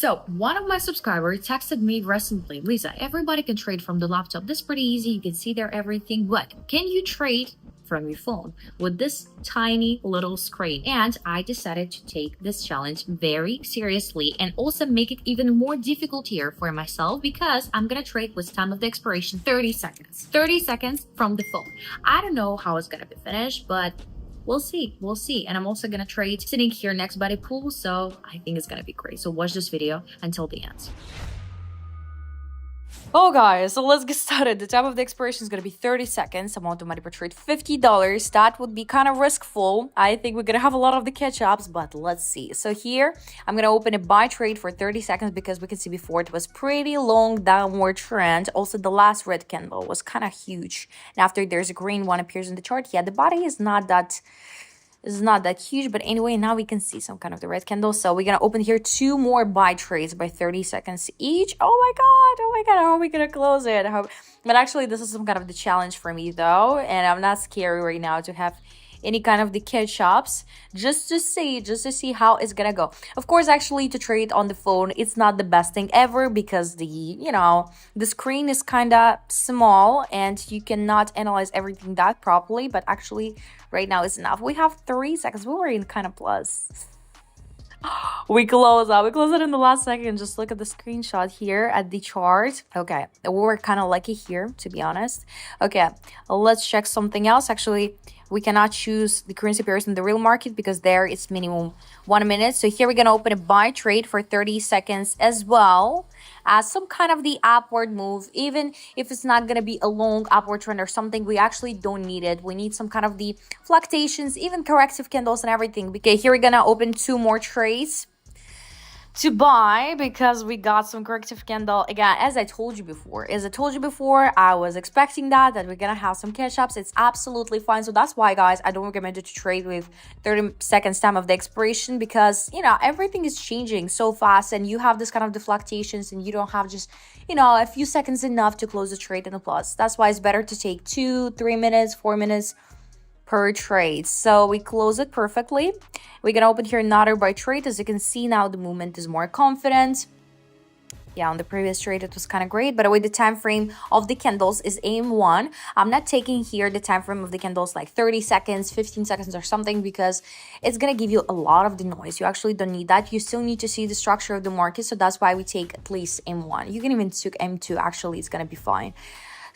So one of my subscribers texted me recently, Lisa, everybody can trade from the laptop. This is pretty easy. You can see there everything, but can you trade from your phone with this tiny little screen? And I decided to take this challenge very seriously and also make it even more difficult here for myself, because I'm gonna trade with time of the expiration 30 seconds. 30 seconds from the phone. I don't know how it's gonna be finished, but we'll see. And I'm also gonna trade sitting here next by the pool, so I think it's gonna be great. So watch this video until the end. Oh guys, so let's get started. The time of the expiration is going to be 30 seconds. Amount of money per trade, $50. That would be kind of riskful. I think we're going to have a lot of the catch-ups, but let's see. So here, I'm going to open a buy trade for 30 seconds because we can see before it was pretty long downward trend. Also, the last red candle was kind of huge. And after there's a green one appears in the chart, yeah, the body is not that huge, but anyway, now we can see some kind of the red candle. So we're gonna open here 2 more buy trades by 30 seconds each. Oh my god, how are we gonna close it? But actually, this is some kind of the challenge for me though, and I'm not scary right now to have any kind of the catch-ups, just to see how it's gonna go. Of course, actually, to trade on the phone, it's not the best thing ever because the screen is kind of small and you cannot analyze everything that properly, but actually right now it's enough. We have 3 seconds. We were in kind of plus. We close it in the last second. Just look at the screenshot here at the chart. Okay, we were kind of lucky here, to be honest. Okay, let's check something else. Actually, we cannot choose the currency pairs in the real market because there it's minimum 1 minute. So here we're gonna open a buy trade for 30 seconds as well as some kind of the upward move. Even if it's not gonna be a long upward trend or something, we actually don't need it. We need some kind of the fluctuations, even corrective candles and everything. Okay, here we're gonna open 2 more trades to buy because we got some corrective candle. Again, as I told you before, I was expecting that we're gonna have some catch-ups. It's absolutely fine. So that's why, guys, I don't recommend it to trade with 30 seconds time of the expiration, because everything is changing so fast and you have this kind of the fluctuations and you don't have just a few seconds enough to close the trade in a plus. That's why it's better to take 2, 3 minutes, 4 minutes per trade. So we close it perfectly. We're gonna open here another buy trade. As you can see now, the movement is more confident. Yeah, on the previous trade it was kind of great, but with the time frame of the candles is AM1. I'm not taking here the time frame of the candles like 30 seconds, 15 seconds or something, because it's gonna give you a lot of the noise. You actually don't need that. You still need to see the structure of the market, so that's why we take at least M1. You can even take M2. Actually, it's gonna be fine.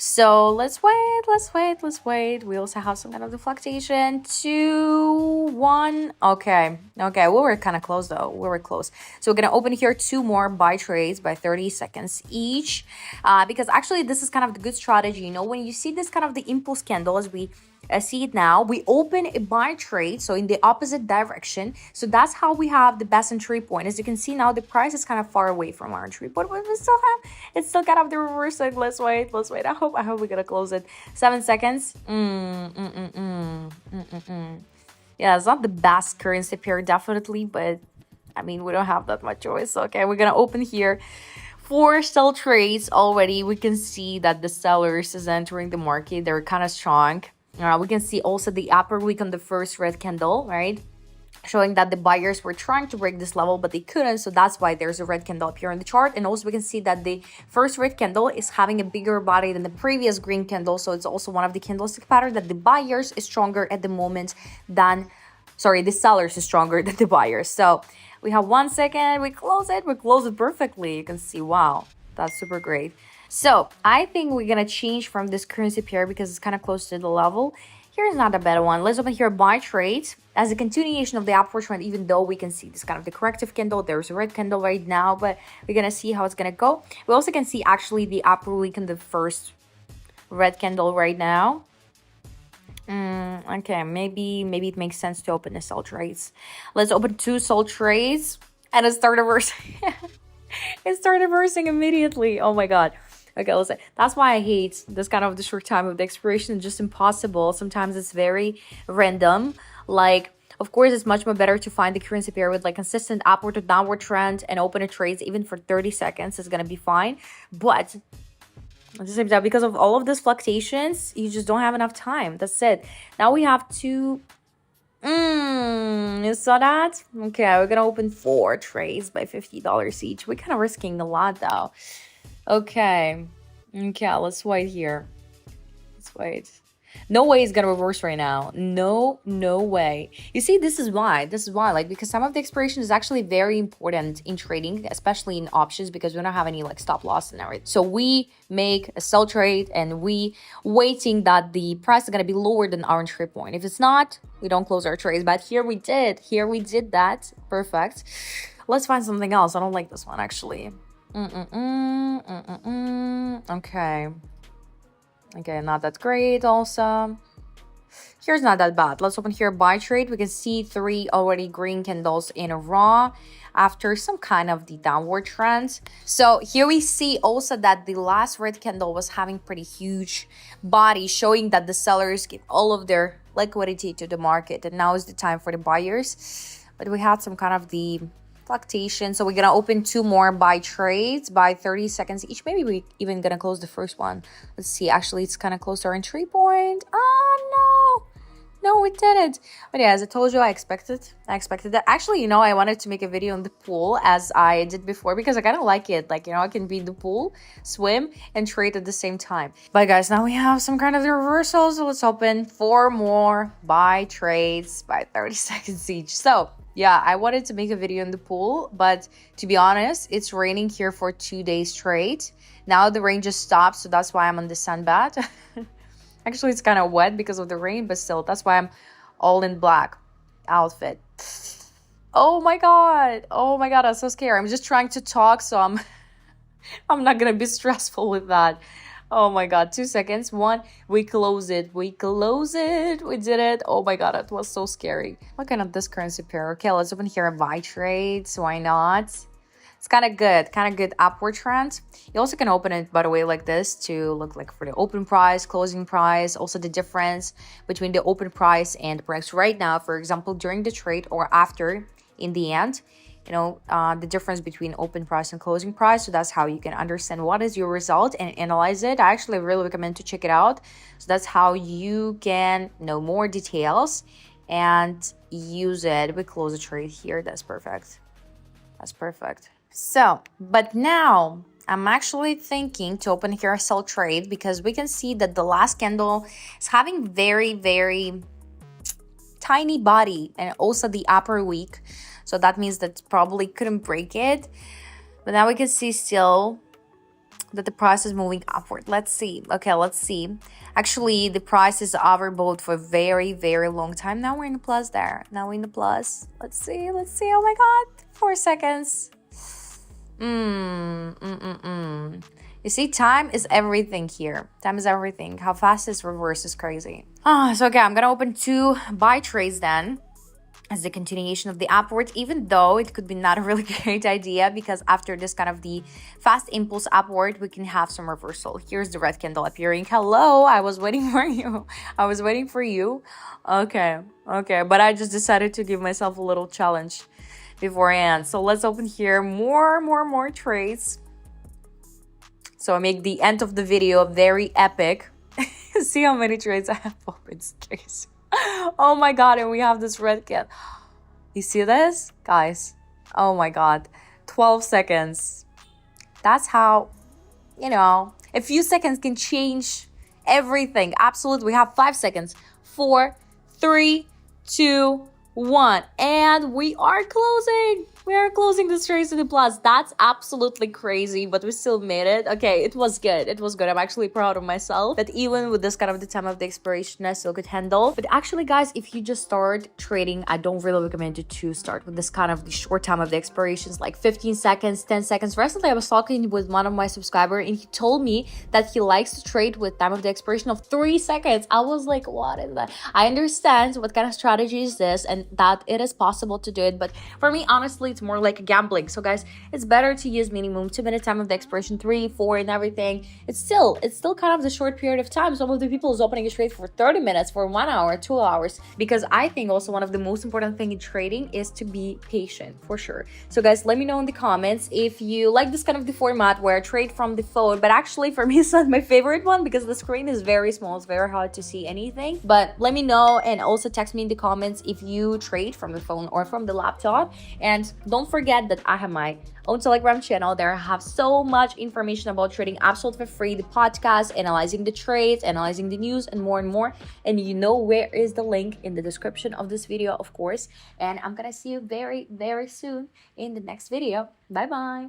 So let's wait. We also have some kind of the fluctuation. 2, 1. Okay. We were kind of close though. We were close. So we're going to open here 2 more buy trades by 30 seconds each. Because actually this is kind of the good strategy. When you see this kind of the impulse candle, as we see it now, we open a buy trade, so in the opposite direction. So that's how we have the best entry point. As you can see now, the price is kind of far away from our entry point, but we still have, it's still kind of the reverse. Like, let's wait. I hope we're gonna close it. 7 seconds. Yeah, it's not the best currency pair, definitely, but I mean, we don't have that much choice. Okay, we're gonna open here 4 sell trades already. We can see that the sellers is entering the market. They're kind of strong. We can see also the upper week on the first red candle, right? Showing that the buyers were trying to break this level, but they couldn't. So that's why there's a red candle up here in the chart. And also we can see that the first red candle is having a bigger body than the previous green candle. So it's also one of the candlestick pattern that the buyers is stronger at the moment than, the sellers is stronger than the buyers. So we have 1 second. We close it perfectly. You can see, wow, that's super great. So I think we're gonna change from this currency pair because it's kind of close to the level. Here's not a better one. Let's open here buy trades as a continuation of the upward trend, even though we can see this kind of the corrective candle. There's a red candle right now, but we're gonna see how it's gonna go. We also can see actually the upper week in the first red candle right now. Okay, maybe it makes sense to open the sell trades. Let's open 2 sell trades and it started reversing. It started reversing immediately. Oh my god. Okay, listen, that's why I hate this kind of the short time of the expiration. It's just impossible. Sometimes it's very random. Like, of course, it's much more better to find the currency pair with like consistent upward or downward trend and open a trades even for 30 seconds. It's going to be fine. But at the same time, because of all of these fluctuations, you just don't have enough time. That's it. Now we have 2 You saw that? Okay, we're gonna open 4 trays by $50 each. We're kind of risking a lot though. Okay. Okay, let's wait here. Let's wait. No way it's gonna reverse right now. No, no way. You see, this is why. This is why. Like, because some of the expiration is actually very important in trading, especially in options, because we don't have any like stop loss and everything. So we make a sell trade and we waiting that the price is gonna be lower than our entry point. If it's not, we don't close our trades. But here we did. Here we did that. Perfect. Let's find something else. I don't like this one actually. Okay. Okay, not that great also. Here's not that bad. Let's open here buy trade. We can see 3 already green candles in a row after some kind of the downward trend. So here we see also that the last red candle was having pretty huge body, showing that the sellers give all of their liquidity to the market. And now is the time for the buyers. But we had some kind of the fluctuation. So we're gonna open 2 more buy trades by 30 seconds each. Maybe we even gonna close the first one. Let's see. Actually, it's kind of close to our entry point. Oh no, we didn't. But yeah, as I told you, I expected that. Actually, I wanted to make a video on the pool as I did before because I kind of like it. Like, I can be in the pool, swim, and trade at the same time. But guys, now we have some kind of the reversal. So let's open 4 more buy trades by 30 seconds each. So yeah, I wanted to make a video in the pool, but to be honest, it's raining here for 2 days straight. Now the rain just stopped, so that's why I'm on the sunbath. Actually, it's kind of wet because of the rain, but still, that's why I'm all in black outfit. Oh my god, I'm so scared. I'm just trying to talk, so I'm not gonna be stressful with that. Oh my god, 2 seconds. 1, we close it. We did it. Oh my god, it was so scary. Looking at this currency pair. Okay, let's open here a buy trade. So why not? It's kind of good upward trend. You also can open it, by the way, like this to look like for the open price, closing price, also the difference between the open price and the price right now, for example, during the trade or after in the end. The difference between open price and closing price. So that's how you can understand what is your result and analyze it. I actually really recommend to check it out. So that's how you can know more details and use it. We close the trade here. That's perfect. So, but now I'm actually thinking to open here a sell trade because we can see that the last candle is having very, very tiny body and also the upper weak. So that means that probably couldn't break it. But now we can see still that the price is moving upward. Let's see. Okay, let's see. Actually, the price is overbought for a very, very long time. Now we're in the plus there. Now we're in the plus. Let's see. Oh my god. 4 seconds. You see, time is everything here. Time is everything. How fast this reverse is crazy. So okay, I'm gonna open 2 buy trades then as the continuation of the upward, even though it could be not a really great idea because after this kind of the fast impulse upward, we can have some reversal. Here's the red candle appearing. Hello, I was waiting for you. Okay, but I just decided to give myself a little challenge beforehand. So let's open here more trades. So I make the end of the video very epic. See how many trades I have opened, guys. Oh my god, and we have this red cat. You see this? Guys, oh my god. 12 seconds. That's how, a few seconds can change everything. Absolutely. We have 5 seconds. 4, 3, 2, 1. And we are closing. We are closing the trades to the plus. That's absolutely crazy, but we still made it. Okay, it was good. I'm actually proud of myself that even with this kind of the time of the expiration, I still could handle. But actually, guys, if you just start trading, I don't really recommend you to start with this kind of the short time of the expirations, like 15 seconds, 10 seconds. Recently, I was talking with one of my subscribers and he told me that he likes to trade with time of the expiration of 3 seconds. I was like, what is that? I understand what kind of strategy is this and that it is possible to do it. But for me, honestly, it's more like a gambling. So guys, it's better to use minimum 2 minute time of the expiration, 3, 4, and everything. It's still kind of the short period of time. Some of the people is opening a trade for 30 minutes, for 1 hour, 2 hours, because I think also one of the most important thing in trading is to be patient, for sure. So guys, let me know in the comments if you like this kind of the format where I trade from the phone, but actually for me it's not my favorite one because the screen is very small. It's very hard to see anything. But let me know, and also text me in the comments if you trade from the phone or from the laptop. And don't forget that I have my own Telegram channel. There I have so much information about trading absolutely for free, the podcast, analyzing the trades, analyzing the news, and more. And you know where is the link in the description of this video, of course. And I'm gonna see you very, very soon in the next video. Bye bye.